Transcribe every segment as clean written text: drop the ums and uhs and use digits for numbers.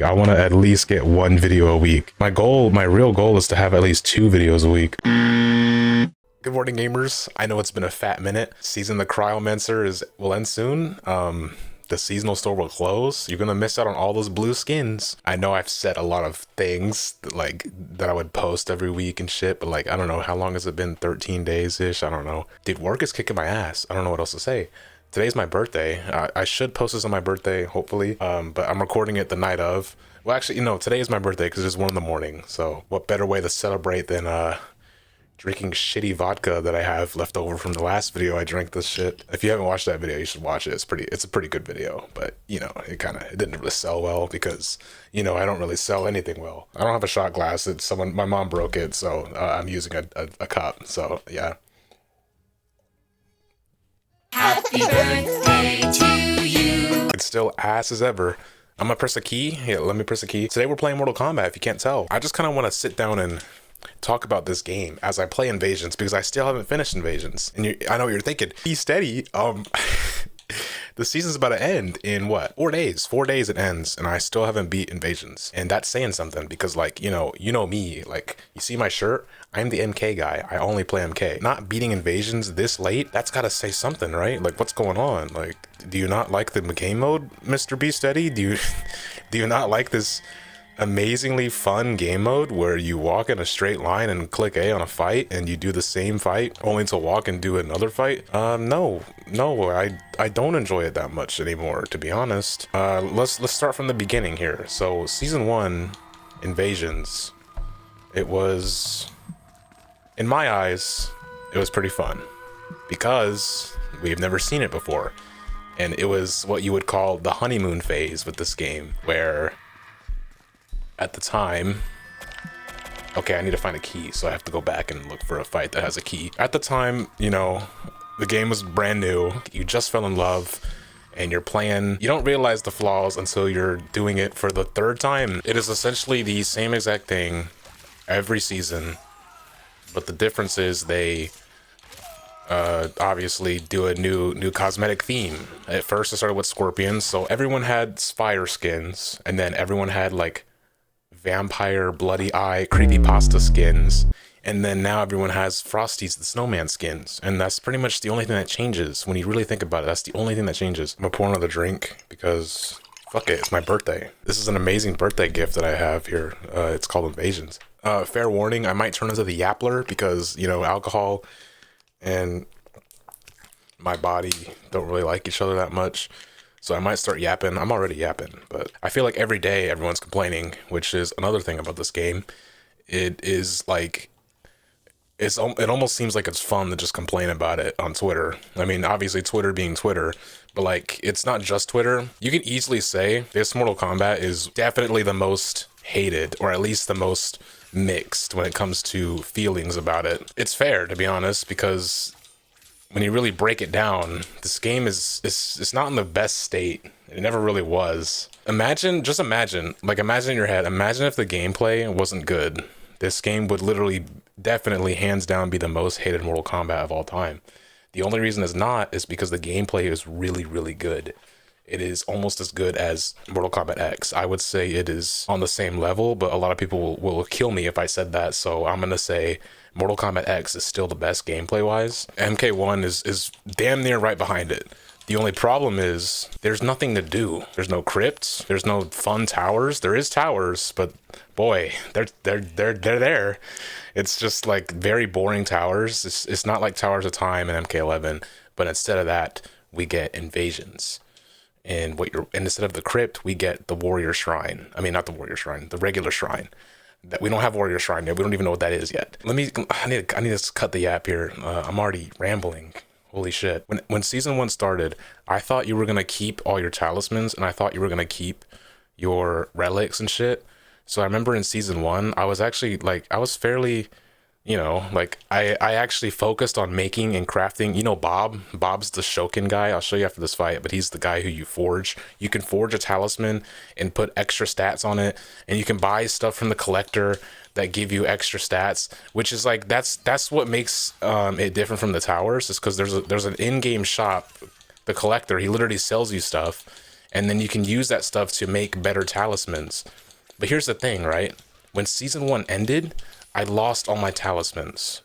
I want to at least get one video a week. My real goal is to have at least 2 videos a week. Good morning, gamers. I know it's been a fat minute. Season the Cryomancer will end soon. The seasonal store will close. You're gonna miss out on all those blue skins. I know I've said a lot of things that I would post every week and shit, but I don't know, how long has it been? 13 days-ish? I don't know. Dude, work is kicking my ass. I don't know what else to say. Today's my birthday. I should post this on my birthday, hopefully, but I'm recording it the night of. Well, actually, today is my birthday because it's 1 in the morning. So what better way to celebrate than drinking shitty vodka that I have left over from the last video I drank this shit. If you haven't watched that video, you should watch it. It's a pretty good video, but it didn't really sell well because I don't really sell anything well. I don't have a shot glass. My mom broke it, so I'm using a cup. So yeah. Happy birthday to you. It's still ass as ever. I'm gonna press a key. Yeah, let me press a key. Today we're playing Mortal Kombat, if you can't tell. I just kind of want to sit down and talk about this game as I play Invasions because I still haven't finished Invasions. And I know what you're thinking. Be steady. The season's about to end in what? 4 days. 4 days it ends, and I still haven't beat Invasions. And that's saying something because you know me. You see my shirt? I'm the MK guy. I only play MK. Not beating Invasions this late, that's gotta say something, right? What's going on? Do you not like the game mode, Mr. Be Steady? Do you not like this amazingly fun game mode where you walk in a straight line and click A on a fight and you do the same fight only to walk and do another fight? No, I don't enjoy it that much anymore, to be honest. Let's start from the beginning here. So season 1, Invasions, it was, in my eyes, it was pretty fun because we've never seen it before. And it was what you would call the honeymoon phase with this game, where at the time, okay, I need to find a key, so I have to go back and look for a fight that has a key. At the time, the game was brand new. You just fell in love and you're playing. You don't realize the flaws until you're doing it for the 3rd time. It is essentially the same exact thing every season, but the difference is they obviously do a new cosmetic theme. At first it started with scorpions, so everyone had fire skins, and then everyone had vampire, bloody eye, creepypasta skins, and then now everyone has Frosty's the snowman skins, and that's pretty much the only thing that changes. When you really think about it, that's the only thing that changes. I'm gonna pour another drink because fuck it, it's my birthday. This is an amazing birthday gift that I have here. It's called Invasions. Fair warning, I might turn into the Yappler because alcohol and my body don't really like each other that much. So I might start yapping. I'm already yapping, but I feel like every day everyone's complaining, which is another thing about this game. It is it almost seems like it's fun to just complain about it on Twitter. I mean, obviously Twitter being Twitter, but it's not just Twitter. You can easily say this Mortal Kombat is definitely the most hated, or at least the most mixed when it comes to feelings about it. It's fair, to be honest, because when you really break it down, this game it's not in the best state. It never really was. Imagine in your head, imagine if the gameplay wasn't good. This game would literally, definitely, hands down, be the most hated Mortal Kombat of all time. The only reason it's not is because the gameplay is really, really good. It is almost as good as Mortal Kombat X. I would say it is on the same level, but a lot of people will kill me if I said that, so I'm gonna say Mortal Kombat X is still the best gameplay-wise. MK1 is damn near right behind it. The only problem is there's nothing to do. There's no crypts. There's no fun towers. There is towers, but boy, they're there. It's just very boring towers. It's not like Towers of Time in MK11, but instead of that, we get Invasions. And instead of the crypt, we get the warrior shrine. I mean, not the warrior shrine, the regular shrine. That we don't have warrior shrine yet. We don't even know what that is yet. I need to cut the yap here. I'm already rambling. Holy shit. When season 1 started, I thought you were gonna keep all your talismans, and I thought you were gonna keep your relics and shit. So I remember in season 1, I was actually I was fairly, I actually focused on making and crafting. Bob's the Shokin guy. I'll show you after this fight, but he's the guy who you forge. You can forge a talisman and put extra stats on it, and you can buy stuff from the collector that give you extra stats, which is that's what makes it different from the towers, is because there's an in-game shop. The collector, he literally sells you stuff, and then you can use that stuff to make better talismans. But here's the thing, right? When season 1 ended, I lost all my talismans.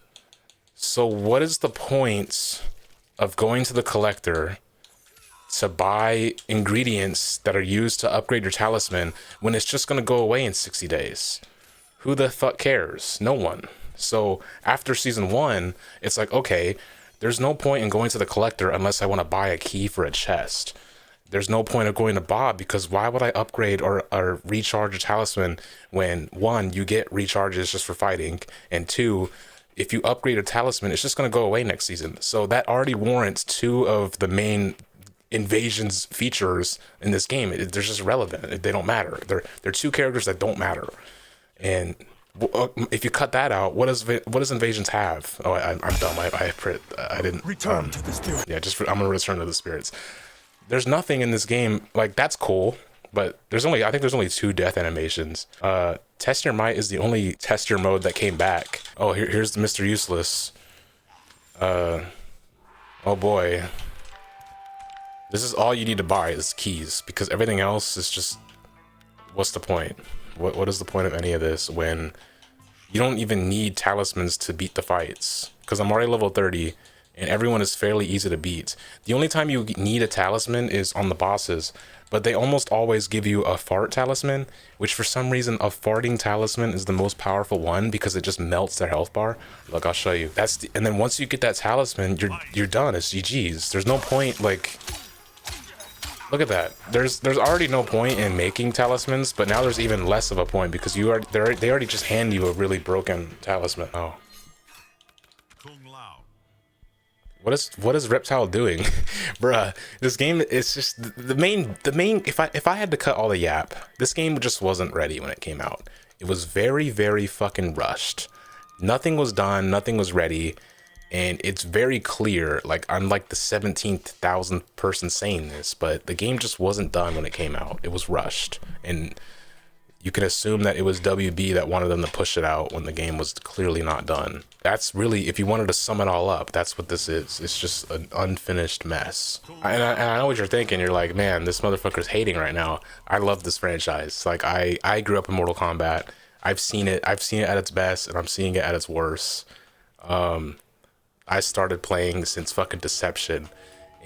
So what is the point of going to the collector to buy ingredients that are used to upgrade your talisman when it's just going to go away in 60 days? Who the fuck cares? No one. So after season 1, it's like, okay, there's no point in going to the collector unless I want to buy a key for a chest. There's no point of going to Bob, because why would I upgrade or recharge a talisman when 1, you get recharges just for fighting, and 2, if you upgrade a talisman, it's just going to go away next season. So that already warrants 2 of the main invasions features in this game. They're just irrelevant. They don't matter. They're 2 characters that don't matter. And if you cut that out, what does invasions have? Oh, I'm dumb. I didn't Return to the spirit. Yeah, I'm gonna return to the spirits. There's nothing in this game like that's cool, but I think there's only 2 death animations. Test Your Might is the only test your mode that came back. Oh, here's the Mr. Useless. Oh boy. This is all you need to buy is keys, because everything else is just, what's the point? What is the point of any of this when you don't even need talismans to beat the fights? Because I'm already level 30 and everyone is fairly easy to beat. The only time you need a talisman is on the bosses, but they almost always give you a fart talisman, which for some reason a farting talisman is the most powerful one because it just melts their health bar. Look, I'll show you. And then once you get that talisman, you're done. It's GG's. There's no point, like, look at that. There's already no point in making talismans, but now there's even less of a point because they already just hand you a really broken talisman. Oh. What is Reptile doing? Bruh, this game is just the main if I had to cut all the yap, this game just wasn't ready when it came out. It was very, very fucking rushed. Nothing was done, nothing was ready, and it's very clear, like I'm like the 17,000th person saying this, but the game just wasn't done when it came out. It was rushed, and you can assume that it was WB that wanted them to push it out when the game was clearly not done. That's really, if you wanted to sum it all up, that's what this is. It's just an unfinished mess. And I know what you're thinking. You're like, man, this motherfucker's hating right now. I love this franchise. Like, I grew up in Mortal Kombat. I've seen it at its best, and I'm seeing it at its worst. I started playing since fucking Deception.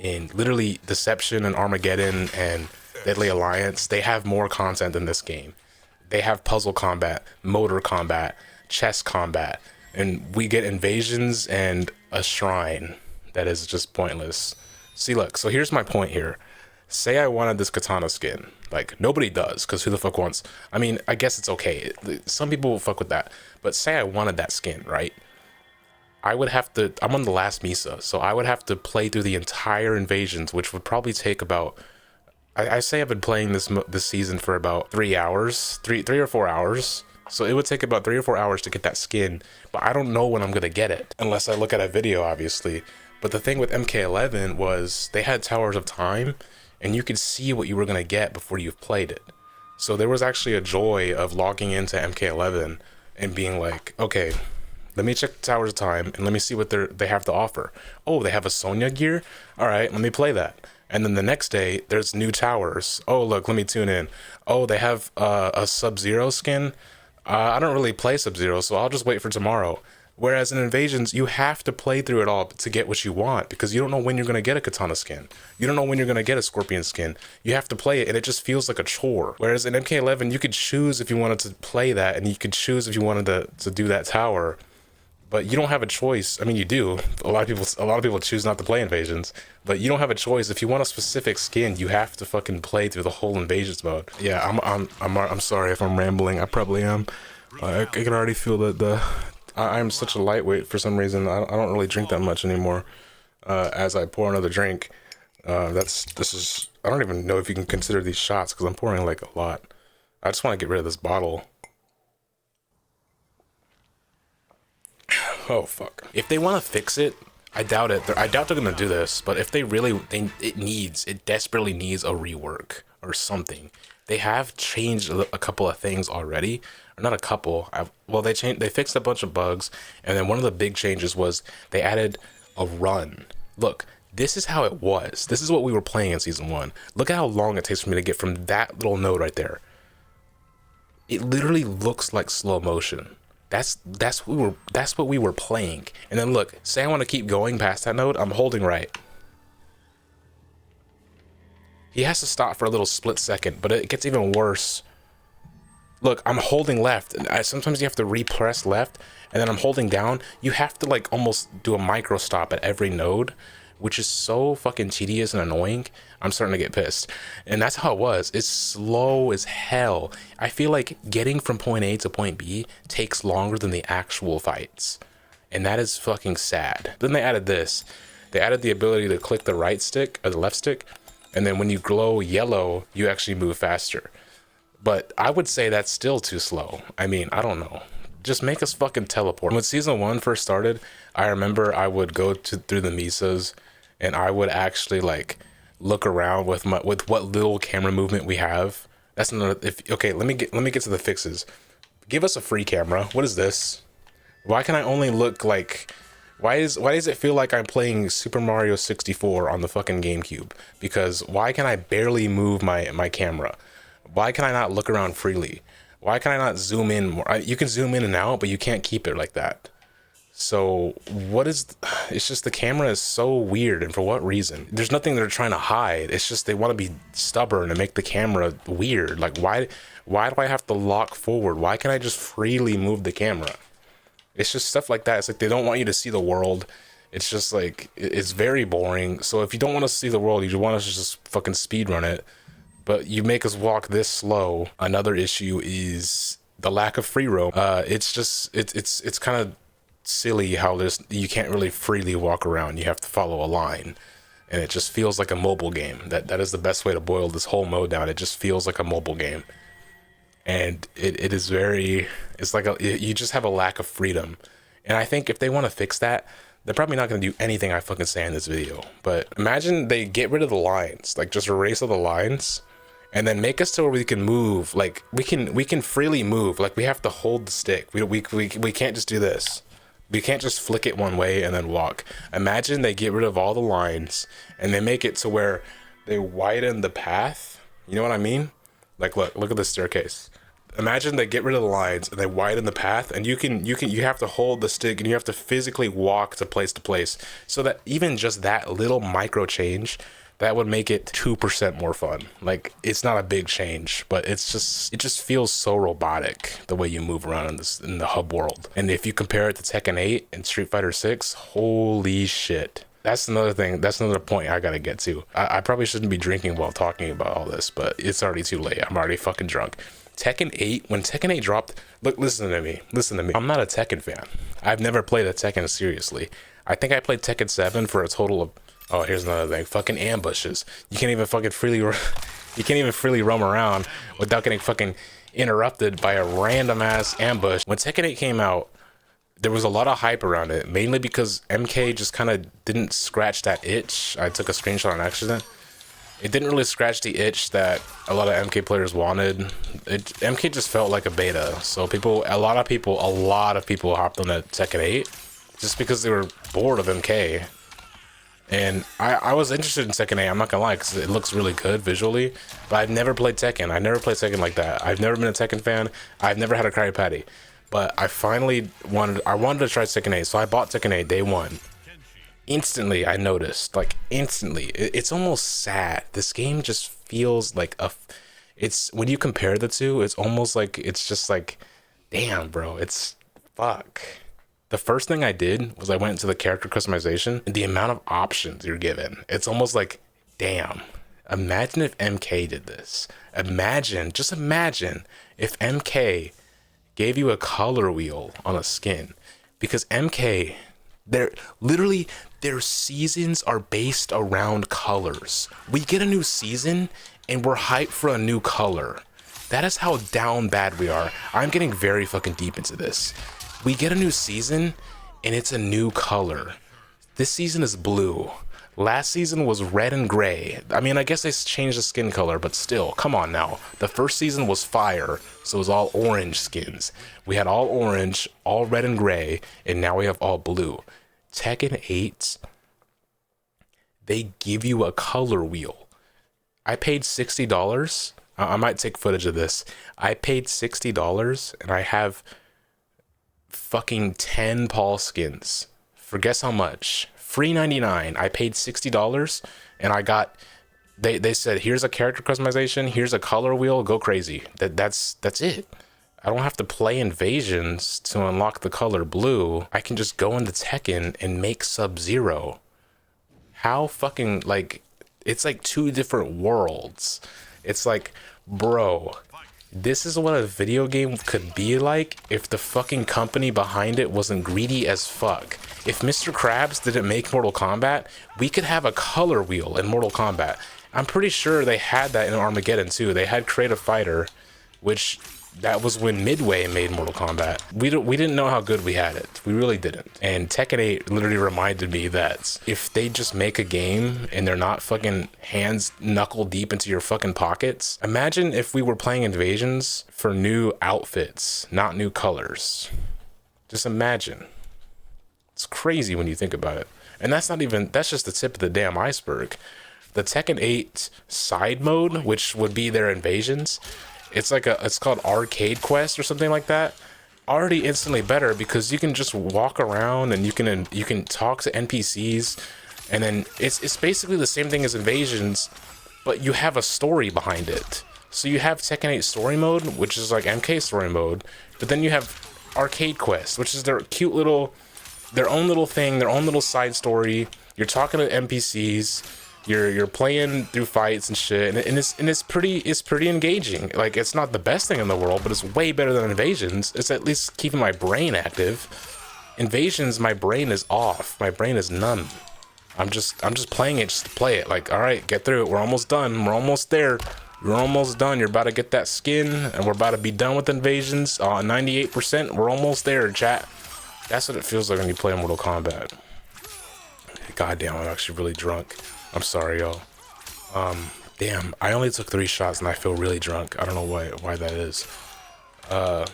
And literally, Deception and Armageddon and Deadly Alliance, they have more content than this game. They have puzzle combat, motor combat, chess combat, and we get invasions and a shrine that is just pointless. See, look, so here's my point here. Say I wanted this katana skin. Like, nobody does, because who the fuck wants... I mean, I guess it's okay. Some people will fuck with that. But say I wanted that skin, right? I would have to... I'm on the last Misa, so I would have to play through the entire invasions, which would probably take about... I say I've been playing this season for about 3 hours, three or 4 hours. So it would take about 3 or 4 hours to get that skin, but I don't know when I'm gonna get it unless I look at a video, obviously. But the thing with MK11 was they had Towers of Time, and you could see what you were gonna get before you've played it. So there was actually a joy of logging into MK11 and being like, okay, let me check Towers of Time and let me see what they have to offer. Oh, they have a Sonya gear? All right, let me play that. And then the next day, there's new towers. Oh, look, let me tune in. Oh, they have a Sub-Zero skin. I don't really play Sub-Zero, so I'll just wait for tomorrow. Whereas in Invasions, you have to play through it all to get what you want, because you don't know when you're going to get a Katana skin. You don't know when you're going to get a Scorpion skin. You have to play it, and it just feels like a chore. Whereas in MK11, you could choose if you wanted to play that, and you could choose if you wanted to do that tower. But you don't have a choice. I mean, you do. A lot of people choose not to play Invasions, but you don't have a choice. If you want a specific skin, you have to fucking play through the whole Invasions mode. Yeah, I'm sorry if I'm rambling. I probably am. I can already feel that I'm such a lightweight for some reason. I don't really drink that much anymore. As I pour another drink, I don't even know if you can consider these shots because I'm pouring like a lot. I just want to get rid of this bottle. Oh fuck. If they want to fix it, I doubt it. I doubt they're gonna do this. But if they really, it desperately needs a rework or something. They have changed a couple of things already, or not a couple. They fixed a bunch of bugs, and then one of the big changes was they added a run. Look, This is how it was. This is what we were playing in season 1. Look at how long it takes for me to get from that little node right there. It literally looks like slow motion. That's what we were playing. And then look, say I want to keep going past that node, I'm holding right. He has to stop for a little split second, but it gets even worse. Look, I'm holding left. Sometimes you have to repress left, and then I'm holding down. You have to like almost do a micro stop at every node, which is so fucking tedious and annoying. I'm starting to get pissed. And that's how it was. It's slow as hell. I feel like getting from point A to point B takes longer than the actual fights. And that is fucking sad. Then they added this. They added the ability to click the right stick or the left stick, and then when you glow yellow, you actually move faster. But I would say that's still too slow. I mean, I don't know. Just make us fucking teleport. When season 1 first started, I remember I would go through the Misas, and I would actually like look around with what little camera movement we have. That's another. Okay, let me get to the fixes. Give us a free camera. What is this? Why can I only look like? Why does it feel like I'm playing Super Mario 64 on the fucking GameCube? Because why can I barely move my camera? Why can I not look around freely? Why can I not zoom in more? You can zoom in and out, but you can't keep it like that. So it's just the camera is so weird, and for what reason? There's nothing they're trying to hide. It's just they want to be stubborn and make the camera weird. Like why do I have to lock forward? Why can't I just freely move the camera? It's just stuff like that. It's like they don't want you to see the world. It's just like, it's very boring. So if you don't want to see the world, you want us to just fucking speed run it, but you make us walk this slow. Another issue is the lack of free roam. It's just, it's kind of silly how you can't really freely walk around. You have to follow a line, and it just feels like a mobile game. That is the best way to boil this whole mode down. It just feels like a mobile game. And it is very, it's like you just have a lack of freedom. And I think if they want to fix that, they're probably not going to do anything I fucking say in this video. But imagine they get rid of the lines, like just erase all the lines, and then make us to where we can move. Like we can freely move. Like we have to hold the stick. We can't just do this. We can't just flick it one way and then walk. Imagine they get rid of all the lines and they make it to where they widen the path. You know what I mean? Like look at this staircase. Imagine they get rid of the lines and they widen the path, and you have to hold the stick and you have to physically walk to place, so that even just that little micro change, that would make it 2% more fun. Like it's not a big change, but it just feels so robotic the way you move around in the hub world. And if you compare it to Tekken 8 and Street Fighter 6, holy shit. That's another thing. That's another point I gotta get to. I probably shouldn't be drinking while talking about all this, but it's already too late. I'm already fucking drunk. Tekken 8, when Tekken 8 dropped, look, listen to me. I'm not a Tekken fan. I've never played a Tekken seriously. I think I played Tekken 7 for a total of, oh, here's another thing, fucking ambushes. You can't even freely roam around without getting fucking interrupted by a random ass ambush. When Tekken 8 came out, there was a lot of hype around it, mainly because MK just kind of didn't scratch that itch. I took a screenshot on accident. It didn't really scratch the itch that a lot of MK players wanted. MK just felt like a beta, so a lot of people hopped on that Tekken 8 just because they were bored of MK. And I was interested in Tekken 8, I'm not gonna lie, because it looks really good visually, but I've never played Tekken. I never played Tekken like that. I've never been a Tekken fan. I've never had a Krabby Patty. But I finally wanted to try Tekken 8, so I bought Tekken 8 day one. Instantly, I noticed, like instantly, it's almost sad. This game just feels like it's, when you compare the two, it's almost like, it's just like, damn bro, it's fuck. The first thing I did was I went into the character customization, and the amount of options you're given, it's almost like, damn, imagine if MK did this. Just imagine if MK gave you a color wheel on a skin, because MK, their seasons are based around colors. We get a new season and we're hyped for a new color. That is how down bad we are. I'm getting very fucking deep into this. We get a new season and it's a new color. This season is blue. Last season was red and gray. I mean, I guess they changed the skin color, but still, come on now. The first season was fire, so it was all orange skins. We had all orange, all red and gray, and now we have all blue. Tekken 8, they give you a color wheel. I paid $60. I might take footage of this. I paid $60 and I have fucking 10 Paul skins for guess how much? Free 99. I paid $60 and I got, they said, here's a character customization, here's a color wheel, go crazy. That's it. I don't have to play Invasions to unlock the color blue. I can just go into Tekken and make Sub-Zero. How fucking, like, it's like two different worlds. It's like, bro, this is what a video game could be like if the fucking company behind it wasn't greedy as fuck. If Mr. Krabs didn't make Mortal Kombat, we could have a color wheel in Mortal Kombat. I'm pretty sure they had that in Armageddon too. They had Creative Fighter, which that was when Midway made Mortal Kombat. We didn't know how good we had it. We really didn't. And Tekken 8 literally reminded me that if they just make a game and they're not fucking hands knuckle deep into your fucking pockets. Imagine if we were playing Invasions for new outfits, not new colors. Just imagine. It's crazy when you think about it. And that's just the tip of the damn iceberg. The Tekken 8 side mode, which would be their Invasions, it's called Arcade Quest or something like that. Already instantly better because you can just walk around and you can talk to NPCs, and then it's basically the same thing as Invasions, but you have a story behind it. So you have Tekken 8 story mode, which is like MK story mode, but then you have Arcade Quest, which is their own little thing, their own little side story. You're talking to NPCs. You're playing through fights and shit, and it's pretty engaging. Like, it's not the best thing in the world, but it's way better than Invasions. It's at least keeping my brain active. Invasions, my brain is off. My brain is numb. I'm just playing it just to play it. Like, all right, get through it. We're almost done. We're almost there. We're almost done. You're about to get that skin, and we're about to be done with Invasions. 98%. We're almost there, chat. That's what it feels like when you play Mortal Kombat. Goddamn, I'm actually really drunk. I'm sorry, y'all. Damn, I only took 3 shots and I feel really drunk. I don't know why that is. How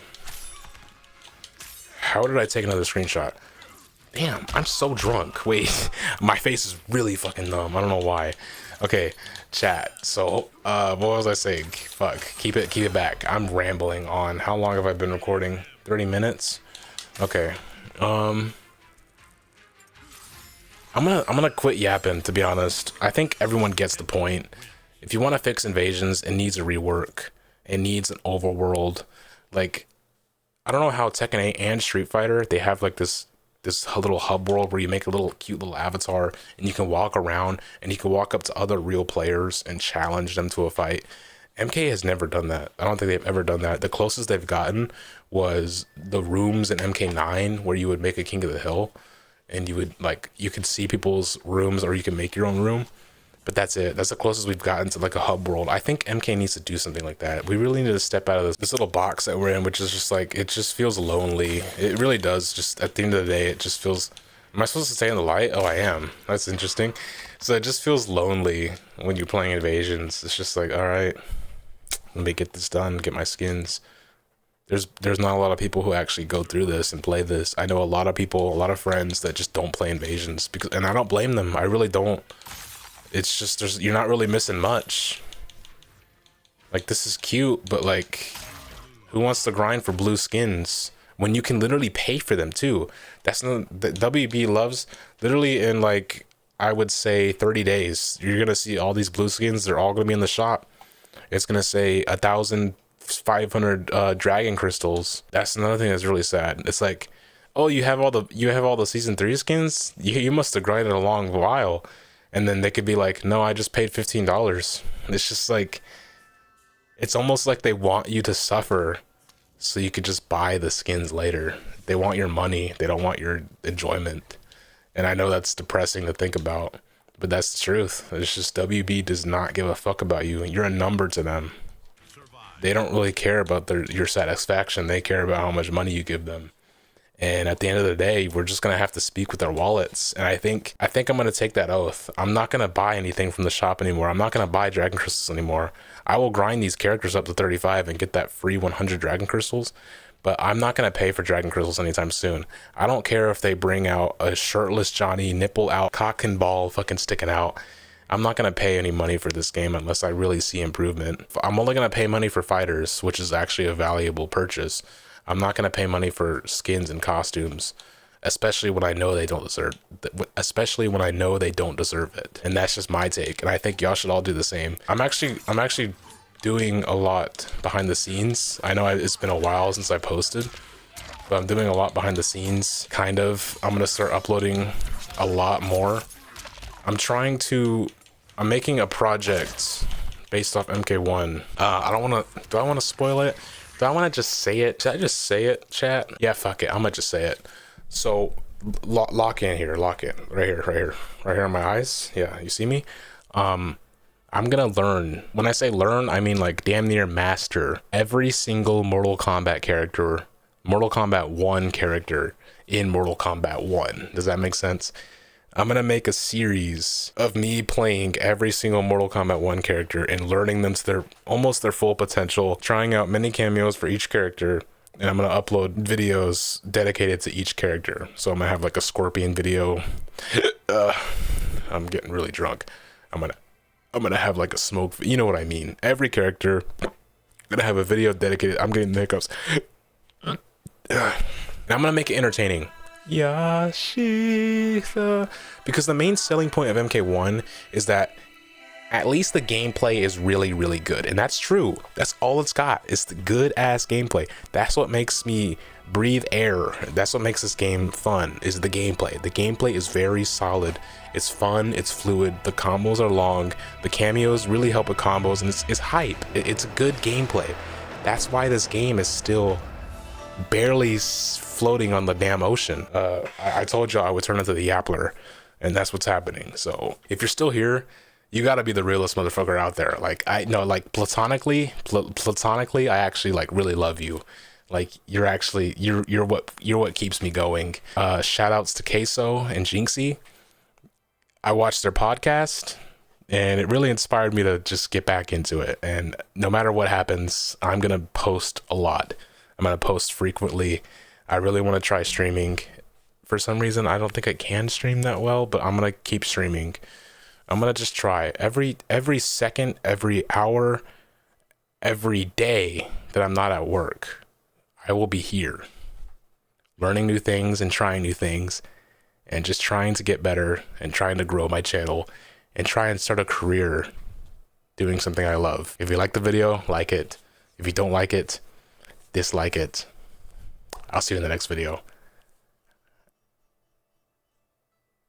did I take another screenshot? Damn, I'm so drunk. Wait, my face is really fucking numb. I don't know why. Okay, chat. So, what was I saying? Fuck, keep it back. I'm rambling on. How long have I been recording? 30 minutes? Okay. I'm gonna quit yapping, to be honest. I think everyone gets the point. If you want to fix Invasions, it needs a rework. It needs an overworld. Like, I don't know how Tekken 8 and Street Fighter, they have like this little hub world where you make a little cute little avatar and you can walk around and you can walk up to other real players and challenge them to a fight. MK has never done that. I don't think they've ever done that. The closest they've gotten was the rooms in MK9 where you would make a King of the Hill. And you could see people's rooms, or you can make your own room, but that's it. That's the closest we've gotten to like a hub world. I think MK needs to do something like that. We really need to step out of this little box that we're in, which is just like, it just feels lonely. It really does. Just at the end of the day, it just feels, am I supposed to stay in the light? Oh, I am. That's interesting. So it just feels lonely when you're playing Invasions. It's just like, all right, let me get this done, get my skins. There's not a lot of people who actually go through this and play this. I know a lot of people, a lot of friends that just don't play Invasions and I don't blame them. I really don't. It's just you're not really missing much. Like, this is cute, but like, who wants to grind for blue skins when you can literally pay for them too? That's not the WB loves. Literally in like, I would say 30 days, you're gonna see all these blue skins. They're all gonna be in the shop. It's gonna say 1,500 dragon crystals. That's another thing that's really sad. It's like, oh, you have all the season 3 skins. You must have grinded a long while, and then they could be like, no, I just paid $15. It's just like, it's almost like they want you to suffer so you could just buy the skins later. They want your money. They don't want your enjoyment. And I know that's depressing to think about, but that's the truth. It's just WB does not give a fuck about you. You're a number to them. They don't really care about your satisfaction. They care about how much money you give them. And at the end of the day, we're just gonna have to speak with our wallets. And I think I'm gonna take that oath. I'm not gonna buy anything from the shop anymore. I'm not gonna buy dragon crystals anymore. I will grind these characters up to 35 and get that free 100 dragon crystals, but I'm not gonna pay for dragon crystals anytime soon. I don't care if they bring out a shirtless Johnny, nipple out, cock and ball fucking sticking out. I'm not gonna pay any money for this game unless I really see improvement. I'm only gonna pay money for fighters, which is actually a valuable purchase. I'm not gonna pay money for skins and costumes, especially when I know they don't deserve. Especially when I know they don't deserve it. And that's just my take. And I think y'all should all do the same. I'm actually doing a lot behind the scenes. I know it's been a while since I posted, but I'm doing a lot behind the scenes. Kind of. I'm gonna start uploading a lot more. I'm making a project based off MK1. Do I want to spoil it? Do I want to just say it? Should I just say it, chat? Yeah, fuck it. I'm gonna just say it. So lock in here, lock in. Right here in my eyes. Yeah, you see me? I'm gonna learn. When I say learn, I mean like damn near master every single Mortal Kombat character, Mortal Kombat 1 character in Mortal Kombat 1. Does that make sense? I'm gonna make a series of me playing every single Mortal Kombat 1 character and learning them to almost their full potential, trying out mini cameos for each character, and I'm gonna upload videos dedicated to each character. So I'm gonna have like a Scorpion video. I'm getting really drunk. I'm gonna have like a smoke, you know what I mean? Every character, I'm gonna have a video dedicated. I'm getting the hiccups. And I'm gonna make it entertaining. Yashitha. Because the main selling point of MK1 is that at least the gameplay is really, really good. And that's true. That's all it's got. It's the good ass gameplay. That's what makes me breathe air. That's what makes this game fun, is the gameplay. The gameplay is very solid. It's fun, it's fluid, the combos are long, the cameos really help with combos, and it's hype. It's good gameplay. That's why this game is still barely floating on the damn ocean. I told y'all I would turn into the Yappler, and that's what's happening. So if you're still here, you gotta be the realest motherfucker out there. Like, I know, like platonically, I actually like really love you. Like, you're what keeps me going. Shout outs to Queso and Jinxie. I watched their podcast and it really inspired me to just get back into it. And no matter what happens, I'm gonna post a lot. I'm gonna post frequently. I really want to try streaming. For some reason, I don't think I can stream that well, but I'm gonna keep streaming. I'm gonna just try every second, every hour, every day that I'm not at work. I will be here, learning new things and trying new things, and just trying to get better and trying to grow my channel and try and start a career doing something I love. If you like the video, like it. If you don't like it, dislike it. I'll see you in the next video.